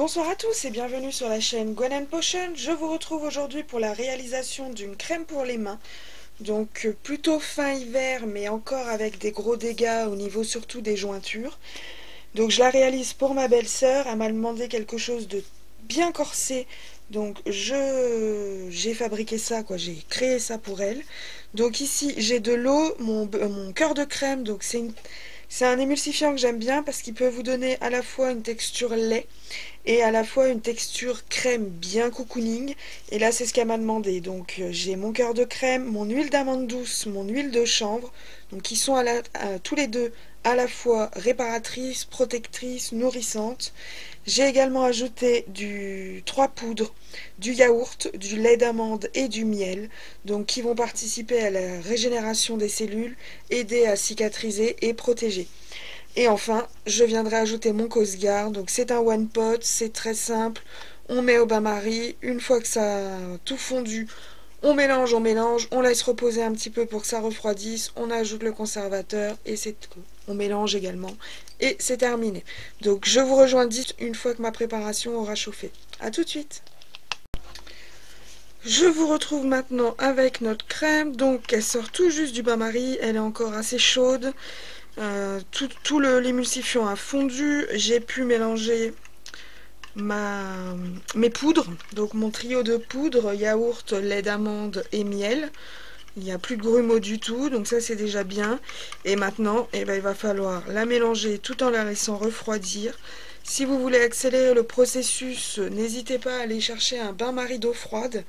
Bonsoir à tous et bienvenue sur la chaîne Gwen & Potion. Je vous retrouve aujourd'hui pour la réalisation d'une crème pour les mains. Donc plutôt fin hiver mais encore avec des gros dégâts au niveau surtout des jointures. Donc je la réalise pour ma belle-sœur, elle m'a demandé quelque chose de bien corsé. Donc j'ai fabriqué ça, j'ai créé ça pour elle. Donc ici j'ai de l'eau, mon cœur de crème, donc c'est un émulsifiant que j'aime bien parce qu'il peut vous donner à la fois une texture lait et à la fois une texture crème bien cocooning. Et là c'est ce qu'elle m'a demandé. Donc j'ai mon cœur de crème, mon huile d'amande douce, mon huile de chanvre, donc qui sont tous les deux à la fois réparatrices, protectrices, nourrissantes. J'ai également ajouté 3 poudres, du yaourt, du lait d'amande et du miel, donc qui vont participer à la régénération des cellules, aider à cicatriser et protéger. Et enfin, je viendrai ajouter mon Cosgar. Donc c'est un one pot, c'est très simple. On met au bain-marie. Une fois que ça a tout fondu, on mélange, on laisse reposer un petit peu pour que ça refroidisse. On ajoute le conservateur et c'est tout. On mélange également et c'est terminé. Donc je vous rejoins vite une fois que ma préparation aura chauffé. A tout de suite. Je vous retrouve maintenant avec notre crème. Donc elle sort tout juste du bain-marie. Elle est encore assez chaude. Tout l'émulsifiant a fondu. J'ai pu mélanger mes poudres, donc mon trio de poudres, yaourt, lait d'amande et miel. Il n'y a plus de grumeaux du tout, donc ça c'est déjà bien. Et maintenant, il va falloir la mélanger tout en la laissant refroidir. Si vous voulez accélérer le processus, n'hésitez pas à aller chercher un bain-marie d'eau froide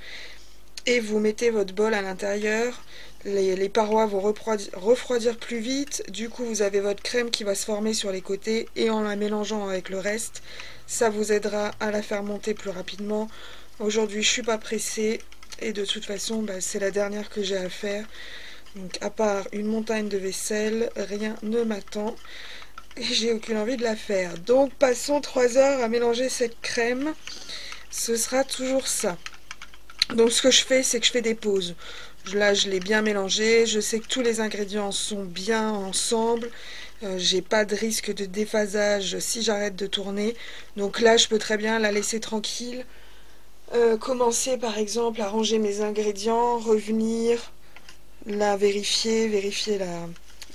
et vous mettez votre bol à l'intérieur. Les parois vont refroidir plus vite, du coup vous avez votre crème qui va se former sur les côtés et en la mélangeant avec le reste, ça vous aidera à la faire monter plus rapidement. Aujourd'hui je suis pas pressée et de toute façon c'est la dernière que j'ai à faire. Donc à part une montagne de vaisselle, rien ne m'attend et j'ai aucune envie de la faire. Donc passons 3 heures à mélanger cette crème, ce sera toujours ça. Donc ce que je fais, c'est que je fais des pauses. Là, je l'ai bien mélangé. Je sais que tous les ingrédients sont bien ensemble. J'ai pas de risque de déphasage si j'arrête de tourner. Donc là, je peux très bien la laisser tranquille. Commencer par exemple à ranger mes ingrédients, revenir, la vérifier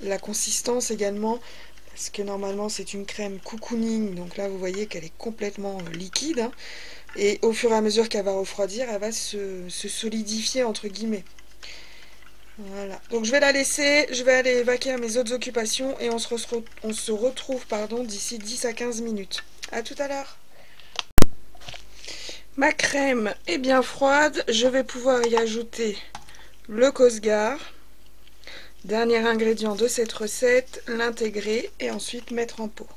la consistance également. Parce que normalement, c'est une crème cocooning. Donc là, vous voyez qu'elle est complètement liquide. Hein. Et au fur et à mesure qu'elle va refroidir, elle va se solidifier entre guillemets. Voilà. Donc je vais la laisser, je vais aller vaquer à mes autres occupations et on se retrouve d'ici 10 à 15 minutes. A tout à l'heure. Ma crème est bien froide, je vais pouvoir y ajouter le Cosgar. Dernier ingrédient de cette recette, l'intégrer et ensuite mettre en pot.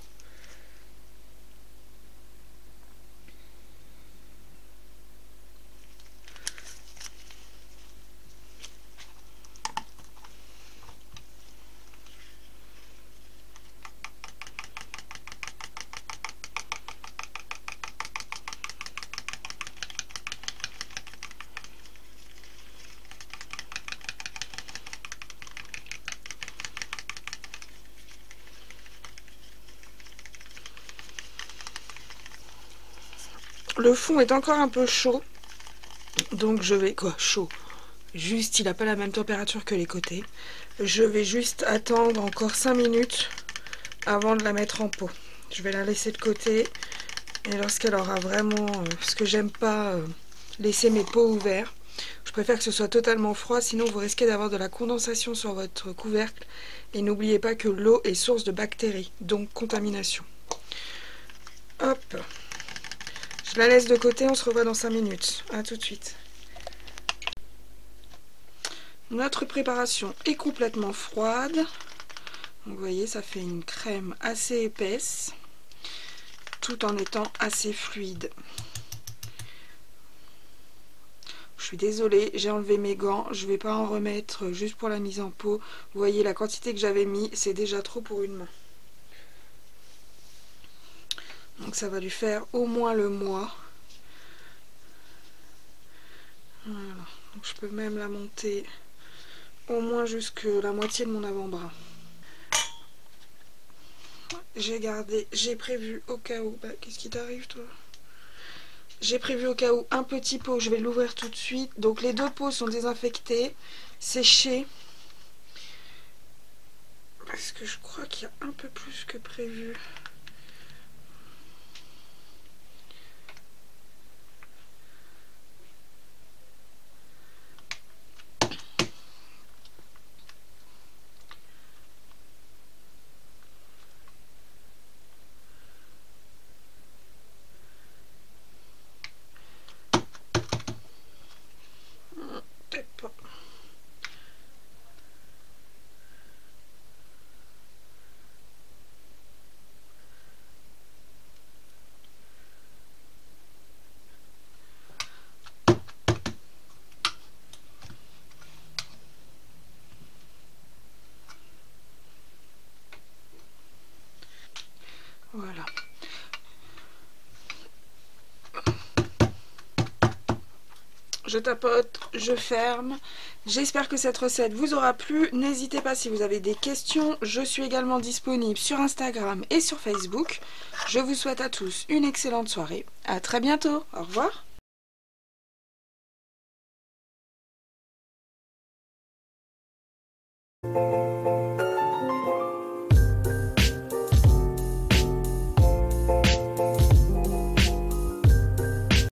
Le fond est encore un peu chaud, donc je vais... chaud. Juste, il n'a pas la même température que les côtés. Je vais juste attendre encore 5 minutes avant de la mettre en pot. Je vais la laisser de côté. Et lorsqu'elle aura vraiment... parce que j'aime pas laisser mes pots ouverts. Je préfère que ce soit totalement froid, sinon vous risquez d'avoir de la condensation sur votre couvercle. Et n'oubliez pas que l'eau est source de bactéries, donc contamination. Hop. Je la laisse de côté, on se revoit dans 5 minutes. A tout de suite. Notre préparation est complètement froide. Donc, vous voyez, ça fait une crème assez épaisse, tout en étant assez fluide. Je suis désolée, j'ai enlevé mes gants. Je ne vais pas en remettre juste pour la mise en pot. Vous voyez, la quantité que j'avais mis, c'est déjà trop pour une main. Donc ça va lui faire au moins le mois. Voilà. Donc je peux même la monter au moins jusque la moitié de mon avant-bras. J'ai prévu au cas où. Qu'est-ce qui t'arrive toi? j'ai prévu au cas où un petit pot, je vais l'ouvrir tout de suite. Donc les 2 pots sont désinfectés, séchés. Parce que je crois qu'il y a un peu plus que prévu. Peut-être pas. Voilà. Je tapote, je ferme. J'espère que cette recette vous aura plu. N'hésitez pas si vous avez des questions. Je suis également disponible sur Instagram et sur Facebook. Je vous souhaite à tous une excellente soirée. À très bientôt. Au revoir.